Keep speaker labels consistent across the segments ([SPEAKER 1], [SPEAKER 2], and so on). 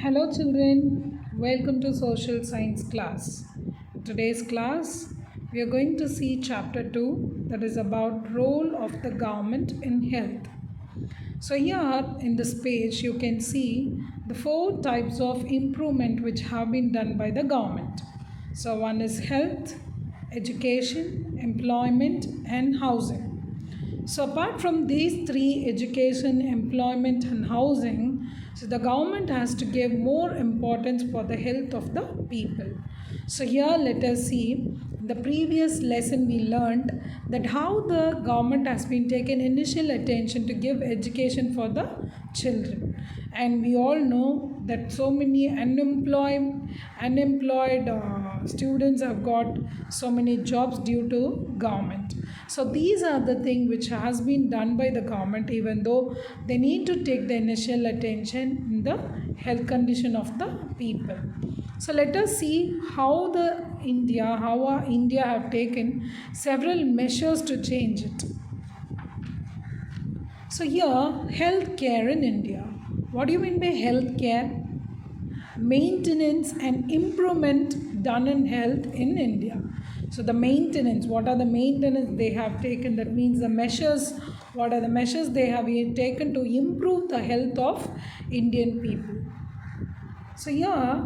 [SPEAKER 1] Hello children, welcome to social science class. Today's class we are going to see chapter 2, that is about role of the government in health. So here in this page you can see the four types of improvement which have been done by the government. So one is health, education, employment and housing. So apart from these three, education, employment and housing, so the government has to give more importance for the health of the people. So here let us see the previous lesson we learned that how the government has been taken initial attention to give education for the children. And we all know that so many unemployed students have got so many jobs due to government. So these are the things which has been done by the government, even though they need to take the initial attention in the health condition of the people. So let us see how India have taken several measures to change it. So here, healthcare in India. What do you mean by healthcare? Maintenance and improvement done in health in India. So the maintenance, what are the maintenance they have taken? That means the measures, what are the measures they have taken to improve the health of Indian people. So here,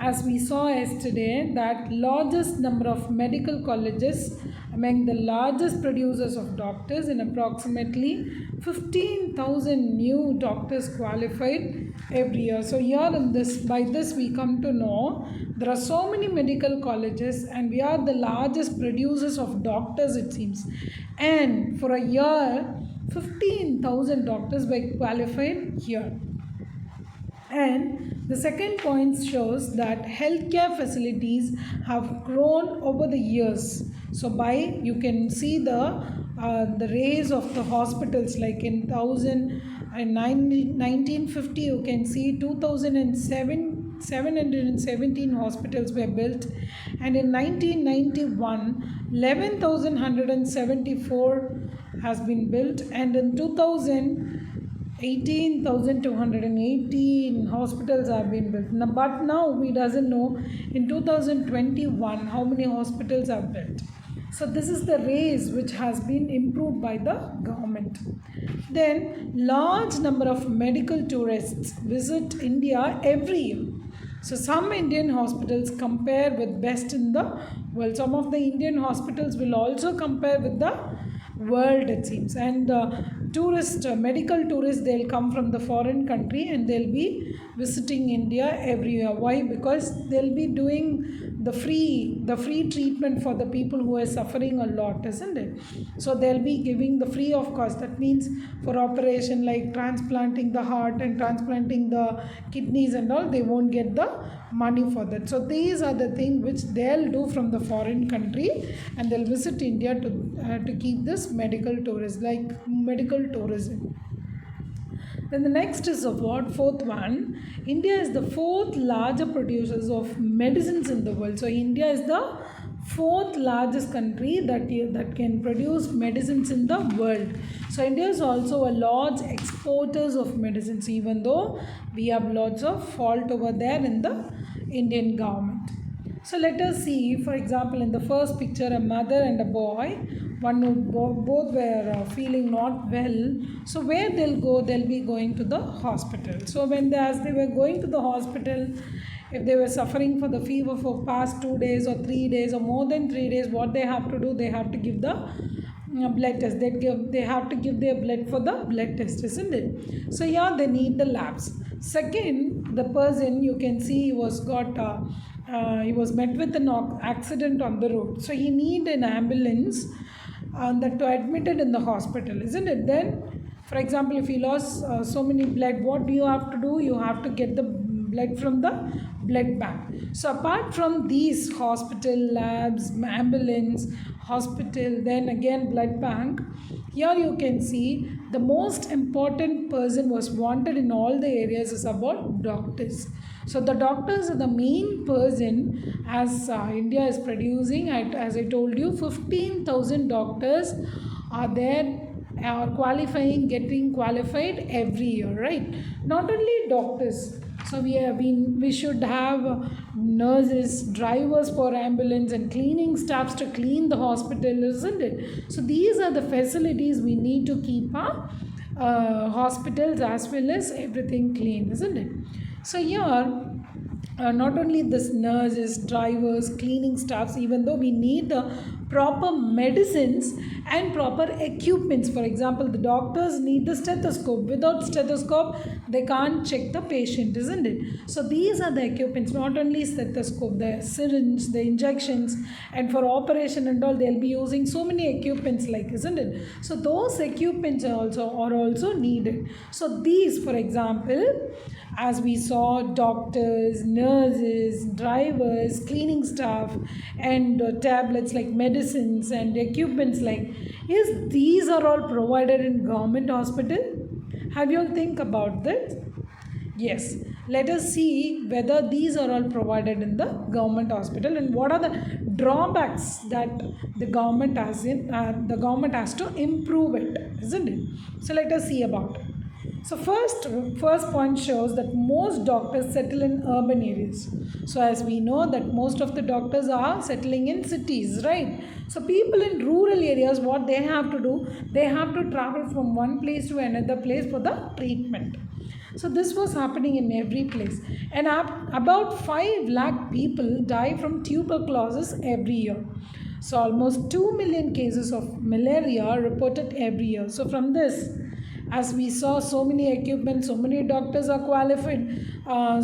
[SPEAKER 1] as we saw yesterday, that largest number of medical colleges among the largest producers of doctors, in approximately 15,000 new doctors qualified every year. So here in this, by this we come to know there are so many medical colleges and we are the largest producers of doctors, it seems. And for a year, 15,000 doctors were qualified here. And the second point shows that healthcare facilities have grown over the years. So you can see the raise of the hospitals, like in 1950 you can see 717 hospitals were built, and in 1991 11,174 has been built, and in 2000 18,218 hospitals have been built. Now, but now we doesn't know in 2021 how many hospitals are built. So this is the raise which has been improved by the government. Then large number of medical tourists visit India every year. So some Indian hospitals compare with best in the world. Some of the Indian hospitals will also compare with the world, it seems. And medical tourists, they'll come from the foreign country and they'll be visiting India every year. Why? Because they'll be doing the free treatment for the people who are suffering a lot, isn't it? So they'll be giving the free of cost. That means for operation like transplanting the heart and transplanting the kidneys and all, they won't get the money for that. So these are the things which they'll do from the foreign country, and they'll visit India to keep this medical tourism. Then the next is fourth one. India is the fourth largest producers of medicines in the world. So India is the fourth largest country that can produce medicines in the world. So India is also a large exporters of medicines, even though we have lots of fault over there in the Indian government. So let us see, for example, in the first picture, a mother and a boy, both were feeling not well. So where they'll go, they'll be going to the hospital. So as they were going to the hospital, if they were suffering for the fever for past 2 days or 3 days or more than 3 days, what they have to do, they have to give the blood test. They have to give their blood for the blood test, isn't it? So here they need the labs. Second, the person, you can see he was met with an accident on the road. So he need an ambulance that to admitted in the hospital, isn't it? Then, for example, if he lost so many blood, what do you have to do? You have to get the blood from the blood bank. So apart from these hospital, labs, ambulance, hospital, then again blood bank, here you can see the most important person was wanted in all the areas is about doctors. So the doctors are the main person, as India is producing, as I told you, 15,000 doctors are there are qualifying, getting qualified every year, right? Not only doctors. So we should have nurses, drivers for ambulance, and cleaning staffs to clean the hospital, isn't it? So these are the facilities we need to keep our hospitals as well as everything clean, isn't it? So here, not only this nurses, drivers, cleaning staffs, even though we need the proper medicines and proper equipments. For example, the doctors need the stethoscope. Without stethoscope, they can't check the patient, isn't it? So these are the equipments, not only stethoscope, the syringe, the injections, and for operation and all, they'll be using so many equipments, like, isn't it? So those equipments are also needed. So these, for example, as we saw, doctors, nurses, drivers, cleaning staff, and tablets like medicines and equipments like, yes, these are all provided in government hospital. Have you all think about this? Yes. Let us see whether these are all provided in the government hospital and what are the drawbacks that the government has to improve it, isn't it? So let us see about it. So first point shows that most doctors settle in urban areas. So as we know that most of the doctors are settling in cities, right? So people in rural areas, what they have to do, they have to travel from one place to another place for the treatment. So this was happening in every place. And about 5 lakh people die from tuberculosis every year. So almost 2 million cases of malaria are reported every year. So from this, as we saw, so many equipment, so many doctors are qualified,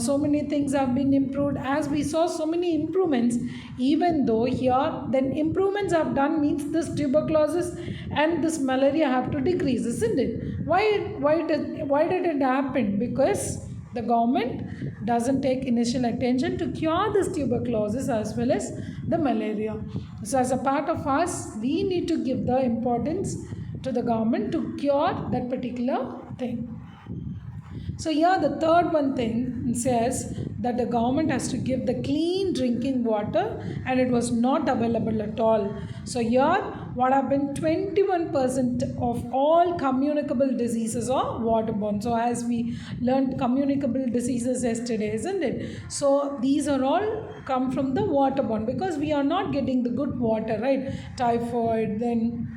[SPEAKER 1] so many things have been improved. As we saw, so many improvements, even though here then improvements have done means this tuberculosis and this malaria have to decrease, isn't it? Why did it happen? Because the government doesn't take initial attention to cure this tuberculosis as well as the malaria. So as a part of us, we need to give the importance to the government to cure that particular thing. So here the third one thing says that the government has to give the clean drinking water, and it was not available at all. So here what happened, 21% of all communicable diseases are waterborne. So as we learned communicable diseases yesterday, isn't it? So these are all come from the waterborne because we are not getting the good water, right? Typhoid, then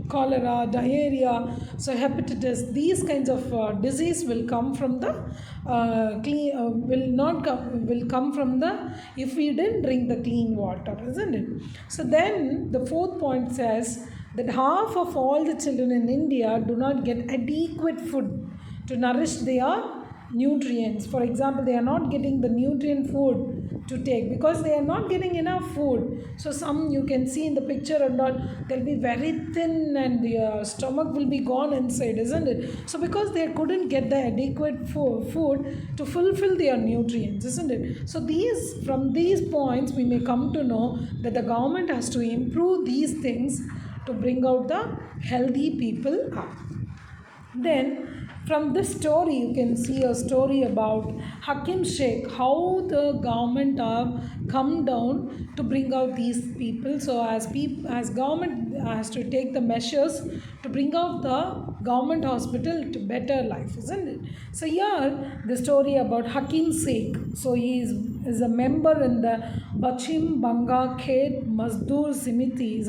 [SPEAKER 1] cholera, diarrhea, so hepatitis, these kinds of disease will come from the will come from the if we didn't drink the clean water, isn't it? So then the fourth point says that half of all the children in India do not get adequate food to nourish their nutrients. For example, they are not getting the nutrient food to take because they are not getting enough food. So some you can see in the picture and all, they'll be very thin and their stomach will be gone inside, isn't it? So because they couldn't get the adequate food to fulfill their nutrients, isn't it? So from these points we may come to know that the government has to improve these things to bring out the healthy people up. Then from this story, you can see a story about Hakim Sheikh, how the government have come down to bring out these people. So as government has to take the measures to bring out the government hospital to better life, isn't it? So here the story about Hakim Sheikh. So he is a member in the Paschim Banga Khed Mazdoor Samiti,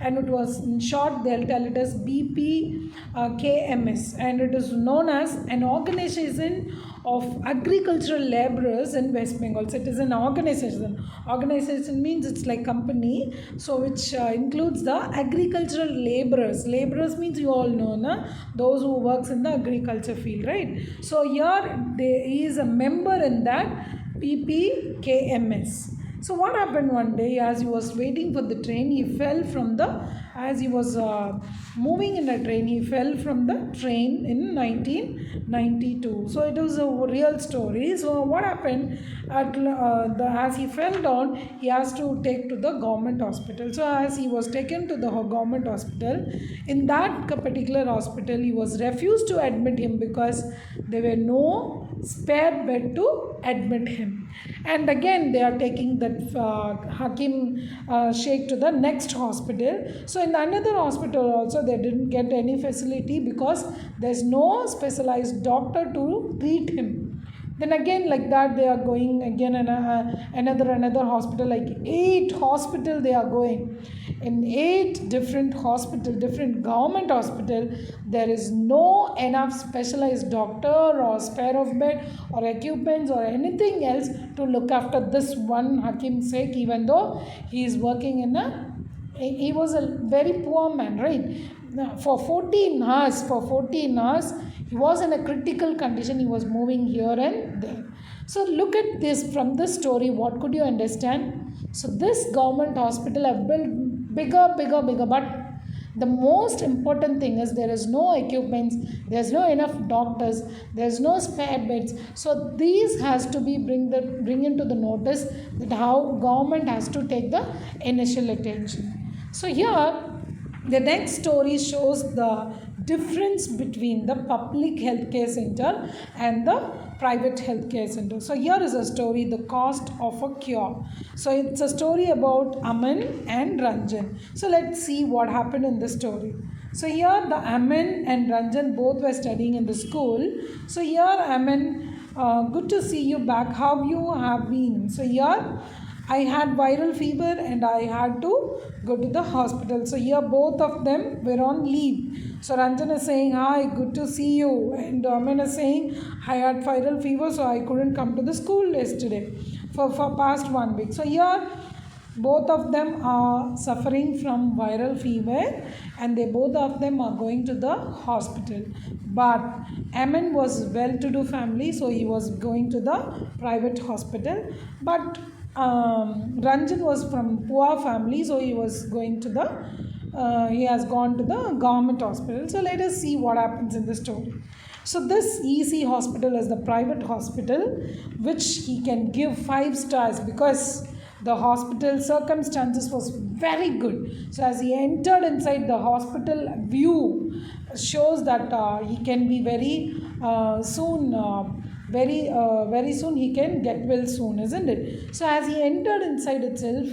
[SPEAKER 1] and it was in short they'll tell it as BPKMS, and it is known as an organization of agricultural laborers in West Bengal. So it is an organization. Organization means it's like company, so which includes the agricultural laborers. Laborers means you all know, na? Those who works in the agriculture field, right? So here he is a member in that PPKMS. So what happened one day, as he was waiting for the train, he fell from as he was moving in a train, he fell from the train in 1992. So it was a real story. So what happened, as he fell down, he has to take to the government hospital. So as he was taken to the government hospital, in that particular hospital, he was refused to admit him because there were no spare bed to admit him. And again they are taking that Hakim Sheikh to the next hospital. So in another hospital also they didn't get any facility because there's no specialized doctor to treat him. Then again like that they are going again, and another hospital, like 8 hospital they are going. In 8 different government hospital, there is no enough specialized doctor or spare of bed or equipments or anything else to look after this one Hakim Sheikh, even though he is working in a, he was a very poor man, right? Now, for 14 hours, he was in a critical condition. He was moving here and there. So look at this from this story. What could you understand? So this government hospital have built bigger, but the most important thing is there is no equipments, there's no enough doctors, there's no spare beds. So these has to be bring into the notice that how government has to take the initial attention. So here the next story shows the difference between the public healthcare center and the private healthcare center. So here is a story, the cost of a cure. So it's a story about Aman and Ranjan. So let's see what happened in the story. So here the Aman and Ranjan both were studying in the school. So here Aman, good to see you back. How you have been? So here I had viral fever and I had to go to the hospital. So here both of them were on leave. So Ranjan is saying, hi, good to see you. And Aman is saying, I had viral fever, so I couldn't come to the school yesterday for past 1 week. So here both of them are suffering from viral fever and they both of them are going to the hospital. But Aman was well-to-do family, so he was going to the private hospital. But Ranjan was from poor family, so he was going to the he has gone to the government hospital. So let us see what happens in the story. So this EC hospital is the private hospital which he can give 5 stars because the hospital circumstances was very good. So as he entered inside the hospital, view shows that he can be very soon very soon he can get well soon, isn't it? So as he entered inside itself,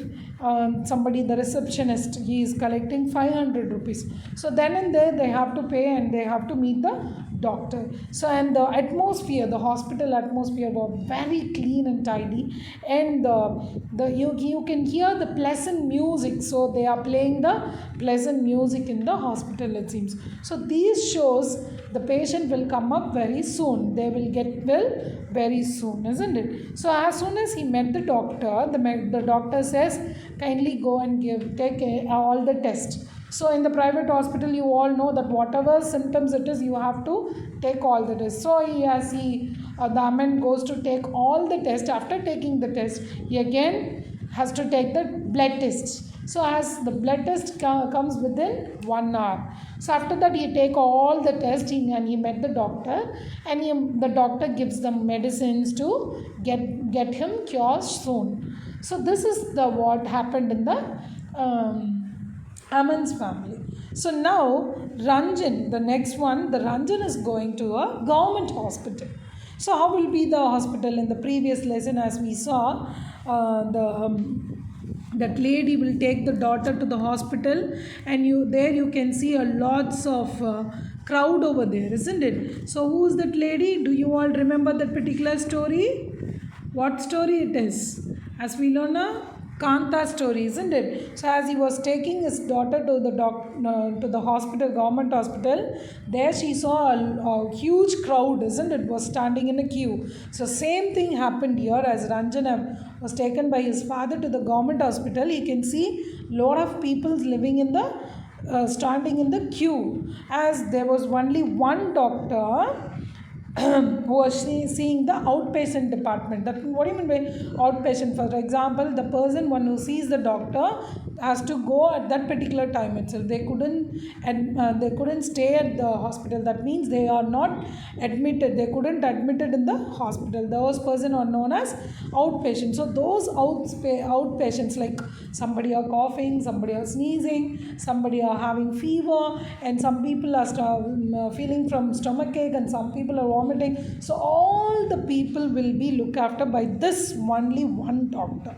[SPEAKER 1] somebody, the receptionist, he is collecting 500 rupees. So then and there they have to pay and they have to meet the doctor. So and the atmosphere, the hospital atmosphere was very clean and tidy, and you can hear the pleasant music. So they are playing the pleasant music in the hospital, it seems. So these shows the patient will come up very soon. They will get well very soon, isn't it? So as soon as he met the doctor, the doctor says, kindly go and take all the tests. So in the private hospital, you all know that whatever symptoms it is, you have to take all the tests. So the Aman goes to take all the tests. After taking the test, he again has to take the blood test. So as the blood test comes within 1 hour. So after that he take all the tests and he met the doctor, and the doctor gives them medicines to get him cured soon. So this is what happened in the Aman's family. So now Ranjan, the next one, the Ranjan is going to a government hospital. So how will be the hospital? In the previous lesson, as we saw, that lady will take the daughter to the hospital, and you can see a lots of crowd over there, isn't it? So who is that lady? Do you all remember that particular story? What story it is? As we learn a Kanta story, isn't it? So as he was taking his daughter to the hospital, government hospital, there she saw a huge crowd, isn't it? Was standing in a queue. So same thing happened here. As Ranjan was taken by his father to the government hospital, he can see lot of people living in the standing in the queue, as there was only one doctor who was seeing the outpatient department. That, what do you mean by outpatient? For example, the one who sees the doctor has to go at that particular time itself. They couldn't stay at the hospital. That means they are not admitted. They couldn't admitted in the hospital. Those persons are known as outpatients. So those outpatients, like somebody are coughing, somebody are sneezing, somebody are having fever, and some people are feeling from stomachache, and some people are vomiting. So all the people will be looked after by this only one doctor.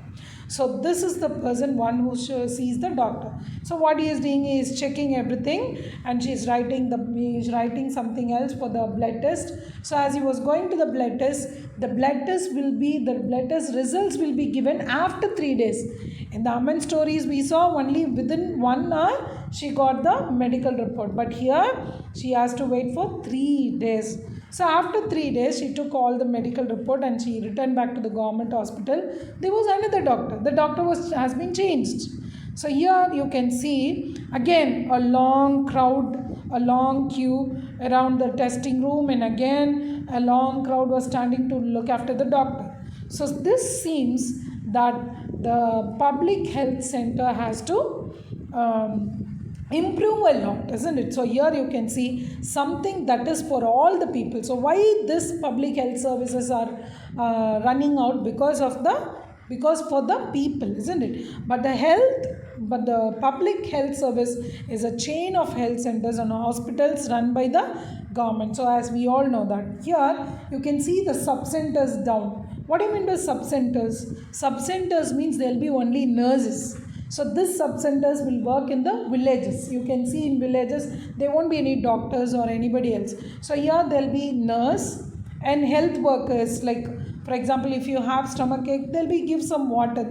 [SPEAKER 1] So this is the person one who sees the doctor. So what he is doing, he is checking everything, and he is writing something else for the blood test. So as he was going to the blood test, the blood test results will be given after 3 days. In the Aman stories we saw only within 1 hour she got the medical report, but here she has to wait for 3 days. So after 3 days, she took all the medical report and she returned back to the government hospital. There was another doctor. The doctor has been changed. So here you can see again a long crowd, a long queue around the testing room, and again a long crowd was standing to look after the doctor. So this seems that the public health center has to improve a lot, isn't it? So here you can see something that is for all the people. So why this public health services are running out? Because for the people, isn't it? But the public health service is a chain of health centers and hospitals run by the government. So as we all know that, here you can see the sub-centers down. What do you mean by sub-centers? Sub-centers means there will be only nurses. So this sub-centers will work in the villages. You can see in villages there won't be any doctors or anybody else. So here there will be nurse and health workers. Like for example, if you have stomachache, they'll be giving some water.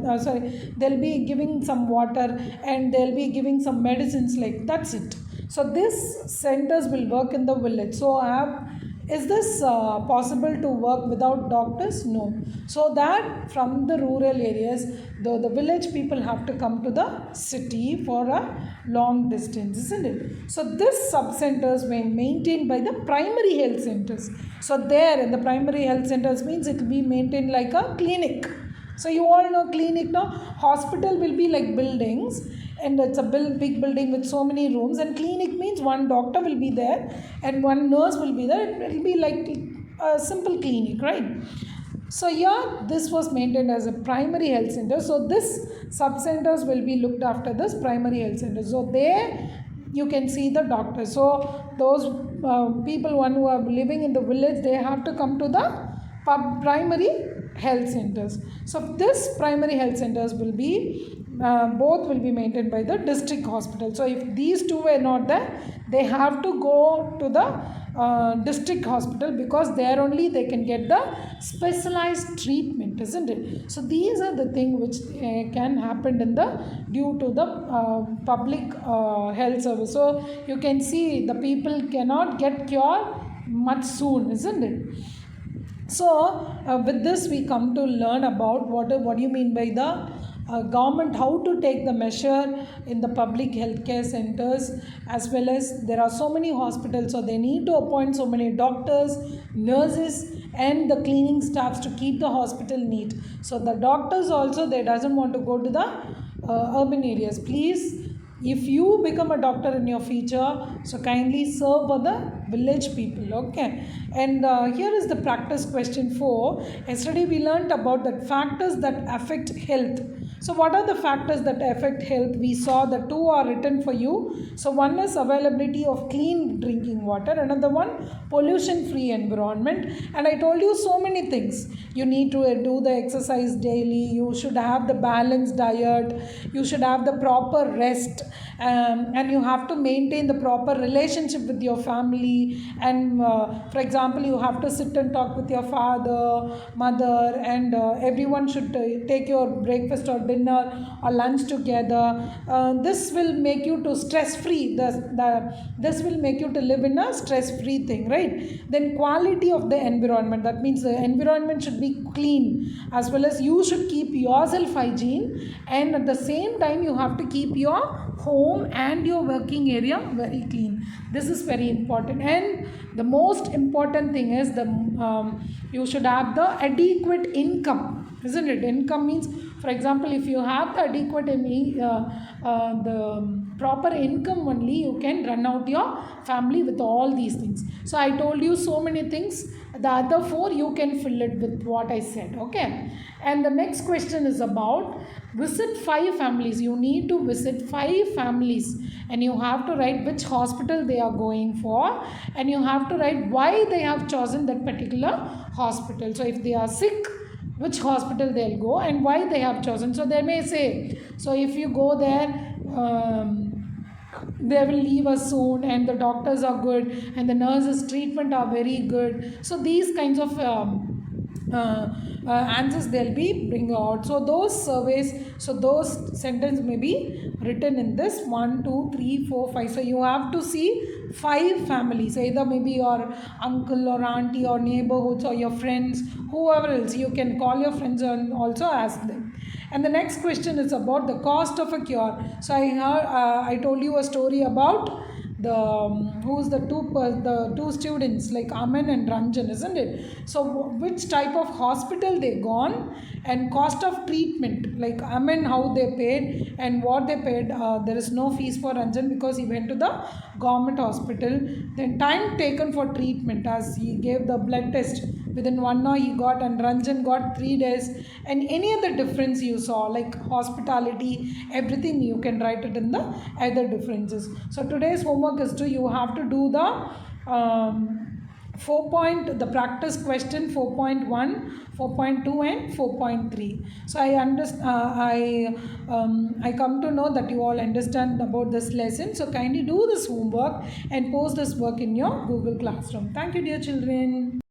[SPEAKER 1] They'll be giving some water and they'll be giving some medicines. Like that's it. So these centers will work in the village. So is this possible to work without doctors? No. So that from the rural areas, the village people have to come to the city for a long distance, isn't it? So this sub-centers were maintained by the primary health centers. So there in the primary health centers means it will be maintained like a clinic. So you all know clinic now. Hospital will be like buildings, and it's a big building with so many rooms, and clinic means one doctor will be there and one nurse will be there. It will be like a simple clinic, right? So here this was maintained as a primary health center. So this sub-centers will be looked after this primary health center. So there you can see the doctors. So those people who are living in the village, they have to come to the primary health centers. So this primary health centers will be both will be maintained by the district hospital. So if these two were not there, they have to go to the district hospital, because there only they can get the specialized treatment, isn't it? So these are the things which can happen due to the public health service. So you can see the people cannot get cured much soon, isn't it? So with this we come to learn about what do you mean by the government, how to take the measure in the public healthcare centers, as well as there are so many hospitals, so they need to appoint so many doctors, nurses and the cleaning staffs to keep the hospital neat. So the doctors also, they doesn't want to go to the urban areas. Please, if you become a doctor in your future, so kindly serve for the village people, okay? And here is the practice question 4. Yesterday we learnt about the factors that affect health. So what are the factors that affect health? We saw the 2 are written for you. So one is availability of clean drinking water, another one pollution free environment, and I told you so many things. You need to do the exercise daily, you should have the balanced diet, you should have the proper rest, and you have to maintain the proper relationship with your family, and for example, you have to sit and talk with your father, mother, and everyone should take your breakfast or dinner or lunch together. This will make you to stress free. This will make you to live in a stress free thing, right? Then quality of the environment, that means the environment should be clean, as well as you should keep yourself hygiene, and at the same time you have to keep your home and your working area very clean. This is very important. And the most important thing is you should have the adequate income, isn't it? Income means, for example, if you have the adequate the proper income, only you can run out your family with all these things. So I told you so many things. The other 4 you can fill it with what I said, okay? And the next question is about visit 5 families. You need to visit 5 families, and you have to write which hospital they are going for, and you have to write why they have chosen that particular hospital. So if they are sick, which hospital they'll go and why they have chosen. So they may say, so if you go there, they will leave us soon, and the doctors are good, and the nurses treatment are very good. So these kinds of answers they'll be bring out. So those surveys, so those sentence may be written in this 1 2 3 4 5. So you have to see 5 families, either maybe your uncle or auntie or neighborhoods or your friends, whoever else. You can call your friends and also ask them. And the next question is about the cost of a cure. So I told you a story about the who's the two students like Aman and Ranjan, isn't it? So which type of hospital they gone, and cost of treatment, like Aman how they paid and what they paid. There is no fees for Ranjan because he went to the government hospital. Then time taken for treatment, as he gave the blood test within 1 hour he got, and Ranjan got 3 days. And any other difference you saw, like hospitality, everything you can write it in the other differences. So today's homework is to, you have to do the 4 the practice question 4.1, 4.2 and 4.3. So I come to know that you all understand about this lesson. So kindly do this homework and post this work in your Google Classroom. Thank you, dear children.